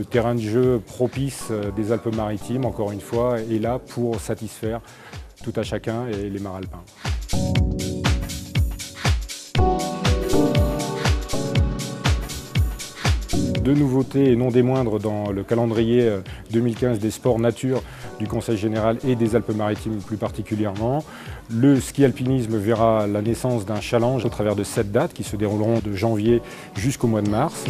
terrain de jeu propice des Alpes-Maritimes, encore une fois, est là pour satisfaire tout à chacun et les mares alpins. Deux nouveautés et non des moindres dans le calendrier 2015 des sports nature du Conseil général et des Alpes-Maritimes plus particulièrement. Le ski alpinisme verra la naissance d'un challenge au travers de 7 dates qui se dérouleront de janvier jusqu'au mois de mars.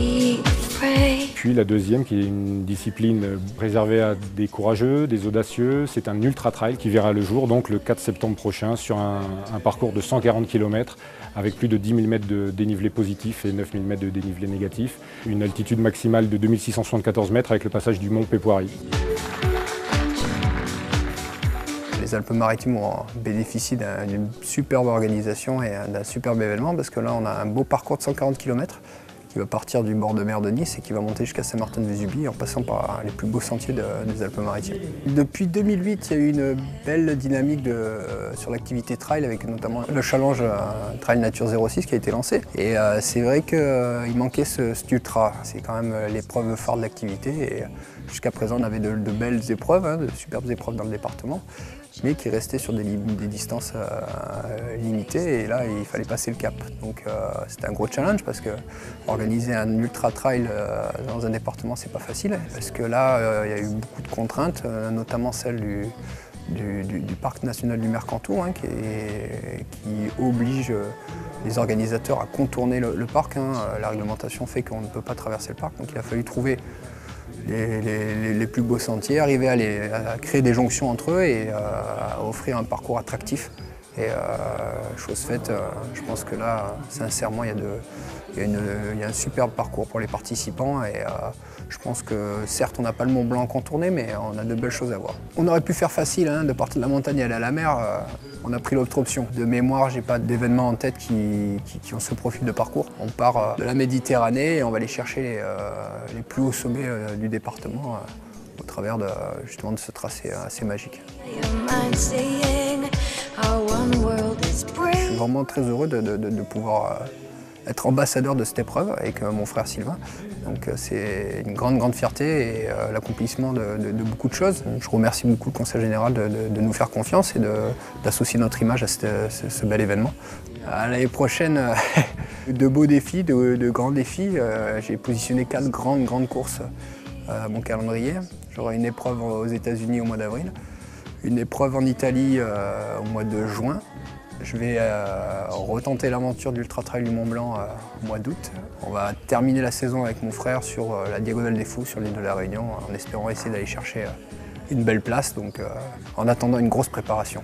Puis la deuxième qui est une discipline réservée à des courageux, des audacieux, c'est un ultra trail qui verra le jour donc le 4 septembre prochain sur un parcours de 140 km avec plus de 10 000 mètres de dénivelé positif et 9 000 mètres de dénivelé négatif. Une altitude maximale de 2674 mètres avec le passage du mont Pépoirie. Les Alpes-Maritimes bénéficient d'une superbe organisation et d'un superbe événement parce que là on a un beau parcours de 140 km qui va partir du bord de mer de Nice et qui va monter jusqu'à Saint-Martin-de-Vésubie en passant par les plus beaux sentiers des Alpes-Maritimes. Depuis 2008, il y a eu une belle dynamique sur l'activité trail avec notamment le challenge Trail Nature 06 qui a été lancé. Et c'est vrai qu'il manquait cet ultra, c'est quand même l'épreuve phare de l'activité. Et jusqu'à présent, on avait de belles épreuves, de superbes épreuves dans le département, mais qui restaient sur des distances limitées et là il fallait passer le cap. Donc c'était un gros challenge parce que organiser un ultra trail dans un département c'est pas facile parce que là il y a eu beaucoup de contraintes, notamment celle du parc national du Mercantour qui oblige les organisateurs à contourner le parc. La réglementation fait qu'on ne peut pas traverser le parc, donc il a fallu trouver les plus beaux sentiers, arriver à créer des jonctions entre eux et à offrir un parcours attractif. Et chose faite, je pense que là, sincèrement, il y a un superbe parcours pour les participants et je pense que certes, on n'a pas le Mont Blanc contourné, mais on a de belles choses à voir. On aurait pu faire facile, de partir de la montagne et aller à la mer. On a pris l'autre option. De mémoire, j'ai pas d'événements en tête qui ont ce profil de parcours. On part de la Méditerranée et on va aller chercher les plus hauts sommets du département au travers justement de ce tracé assez magique. Je suis vraiment très heureux de pouvoir être ambassadeur de cette épreuve avec mon frère Sylvain. Donc c'est une grande fierté et l'accomplissement de beaucoup de choses. Je remercie beaucoup le Conseil général de nous faire confiance et d'associer notre image à ce bel événement. À l'année prochaine, de beaux défis, de grands défis. J'ai positionné 4 grandes courses à mon calendrier. J'aurai une épreuve aux États-Unis au mois d'avril, une épreuve en Italie au mois de juin. Je vais retenter l'aventure du Ultra Trail du Mont Blanc au mois d'août. On va terminer la saison avec mon frère sur la Diagonale des Fous sur l'île de la Réunion en espérant essayer d'aller chercher une belle place, donc en attendant une grosse préparation.